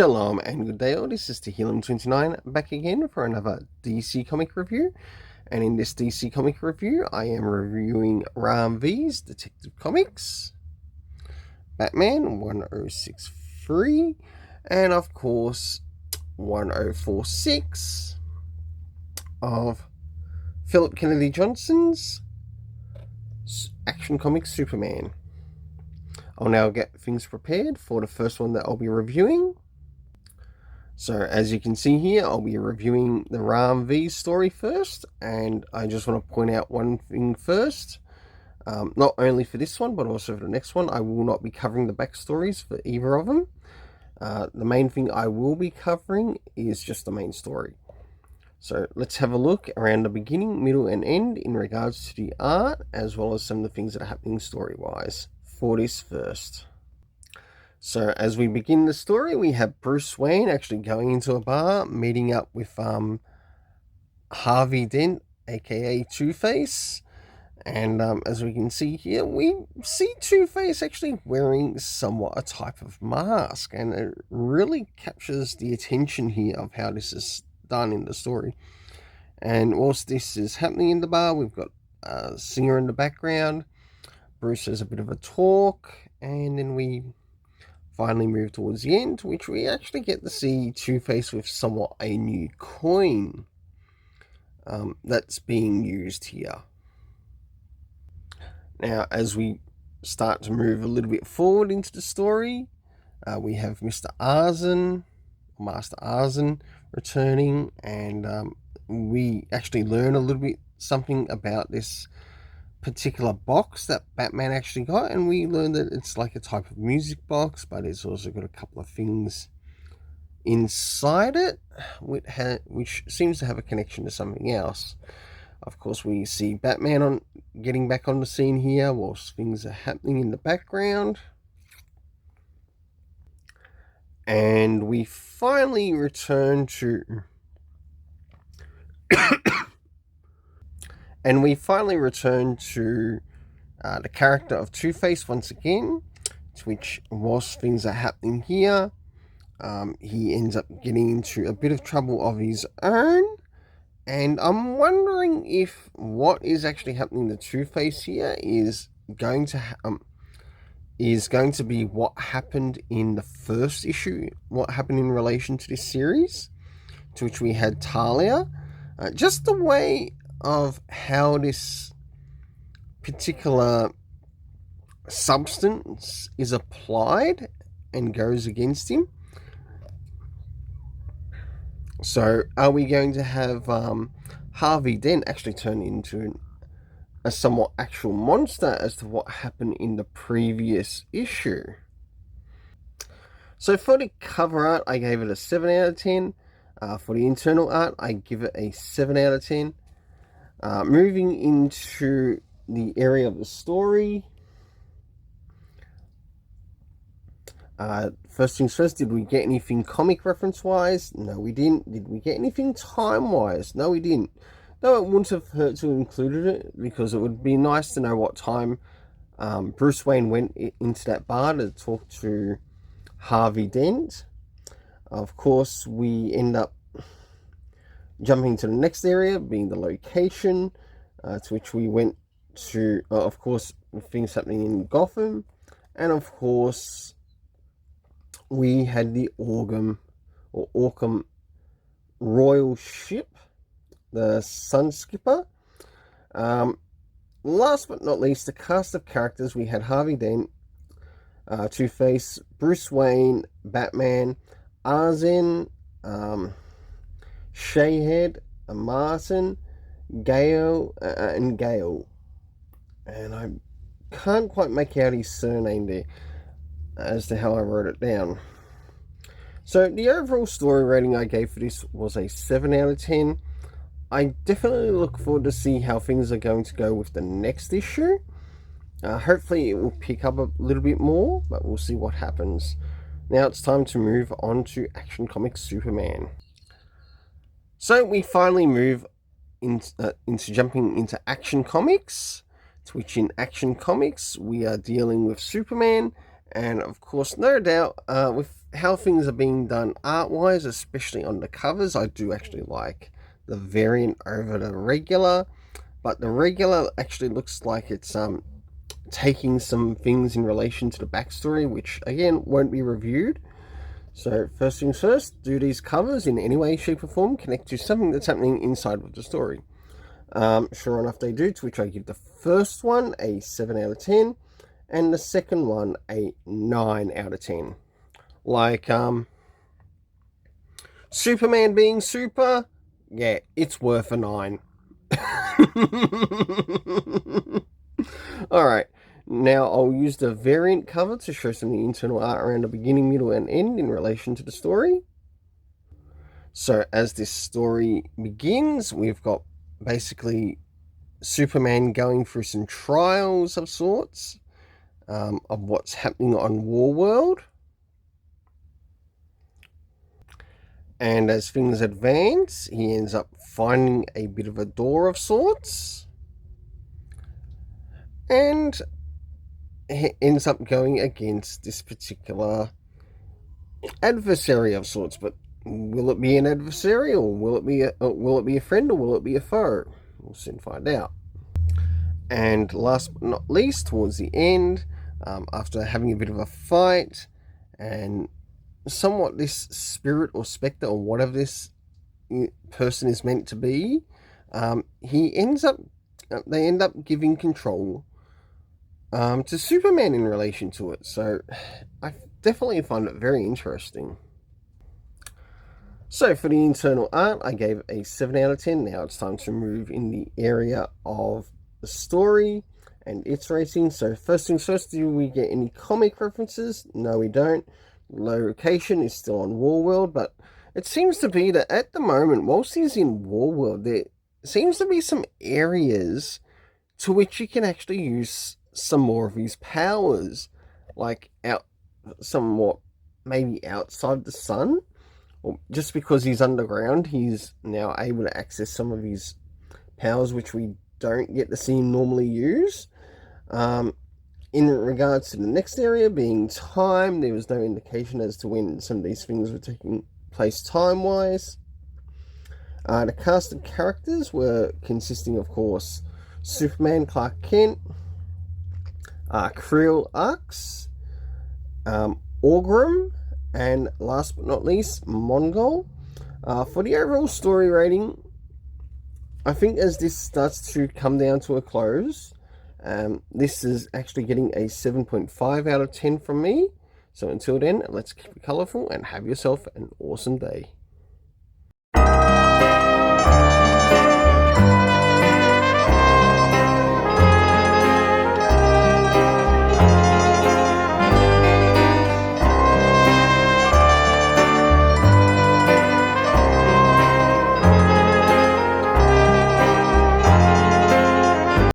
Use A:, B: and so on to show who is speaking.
A: Shalom and good day all, this is Tehillim29 back again for another DC comic review. And in this DC comic review, I am reviewing V's Detective Comics, Batman 1063, and of course 1046 of Philip Kennedy Johnson's Action Comics Superman. I'll now get things prepared for the first one that I'll be reviewing. So as you can see here, I'll be reviewing the Ram V story first, and I just want to point out one thing first. Not only for this one, but also for the next one, I will not be covering the backstories for either of them. The main thing I will be covering is just the main story. So let's have a look around the beginning, middle, and end in regards to the art, as well as some of the things that are happening story-wise for this first. So as we begin the story, we have Bruce Wayne actually going into a bar, meeting up with Harvey Dent, aka Two-Face. And as we can see here, we see Two-Face actually wearing somewhat a type of mask. And it really captures the attention here of how this is done in the story. And whilst this is happening in the bar, we've got a singer in the background. Bruce has a bit of a talk, and then we finally move towards the end, which we actually get to see Two-Face with somewhat a new coin that's being used here. Now, as we start to move a little bit forward into the story, we have Master Arzen returning, and we actually learn a little bit something about this particular box that Batman actually got, and we learned that it's like a type of music box, but it's also got a couple of things inside it which seems to have a connection to something else. Of course, we see Batman getting back on the scene here whilst things are happening in the background, and we finally return to the character of Two-Face once again, to which, whilst things are happening here, he ends up getting into a bit of trouble of his own, and I'm wondering if what is actually happening to Two-Face here is going to be what happened in the first issue, what happened in relation to this series, to which we had Talia. Just the way of how this particular substance is applied and goes against him. So are we going to have Harvey Dent actually turn into a somewhat actual monster as to what happened in the previous issue? So for the cover art, I gave it a 7 out of 10. For the internal art, I give it a 7 out of 10. Moving into the area of the story. First things first, did we get anything comic reference wise? No, we didn't. Did we get anything time wise? No, we didn't. No, it wouldn't have hurt to have included it, because it would be nice to know what time Bruce Wayne went into that bar to talk to Harvey Dent. Of course, we end up jumping to the next area, being the location, to which we went to, of course, things happening in Gotham, and of course, we had the Orcam Royal ship, the Sunskipper. Last but not least, the cast of characters. We had Harvey Dent, Two-Face, Bruce Wayne, Batman, Arzen, Shayhead, Martin, Gale, and Gale. And I can't quite make out his surname there as to how I wrote it down. So the overall story rating I gave for this was a 7 out of 10. I definitely look forward to see how things are going to go with the next issue. Hopefully it will pick up a little bit more, but we'll see what happens. Now it's time to move on to Action Comics Superman. So we finally move into jumping into Action Comics, to which in Action Comics we are dealing with Superman And of course, no doubt, with how things are being done art-wise, especially on the covers, I do actually like the variant over the regular. But the regular actually looks like it's taking some things in relation to the backstory, which again won't be reviewed. So first things first, do these covers in any way, shape or form connect to something that's happening inside of the story? Sure enough they do, to which I give the first one a 7 out of 10 and the second one a 9 out of 10. Like Superman being super, yeah, it's worth a 9. Alright, now I'll use the variant cover to show some of the internal art around the beginning, middle, and end in relation to the story. So as this story begins, we've got basically Superman going through some trials of sorts of what's happening on Warworld. And as things advance, he ends up finding a bit of a door of sorts. And he ends up going against this particular adversary of sorts. But will it be an adversary, or will it be a friend, or will it be a foe? We'll soon find out. And last but not least, towards the end, after having a bit of a fight and somewhat this spirit or spectre or whatever this person is meant to be, they end up giving control to Superman in relation to it. So I definitely find it very interesting. So for the internal art, I gave a 7 out of 10. Now it's time to move in the area of the story and its rating. So first things first, do we get any comic references? No, we don't. Location is still on Warworld, but it seems to be that at the moment, whilst he's in Warworld, there seems to be some areas to which he can actually use some more of his powers, like somewhat maybe outside the sun. Or just because he's underground, he's now able to access some of his powers which we don't get to see him normally use. In regards to the next area being time, there was no indication as to when some of these things were taking place time-wise. The cast of characters were consisting, of course, Superman, Clark Kent, Creel Arx, Orgrim, and last but not least, Mongol. For the overall story rating, I think as this starts to come down to a close, this is actually getting a 7.5 out of 10 from me. So until then, let's keep it colourful and have yourself an awesome day.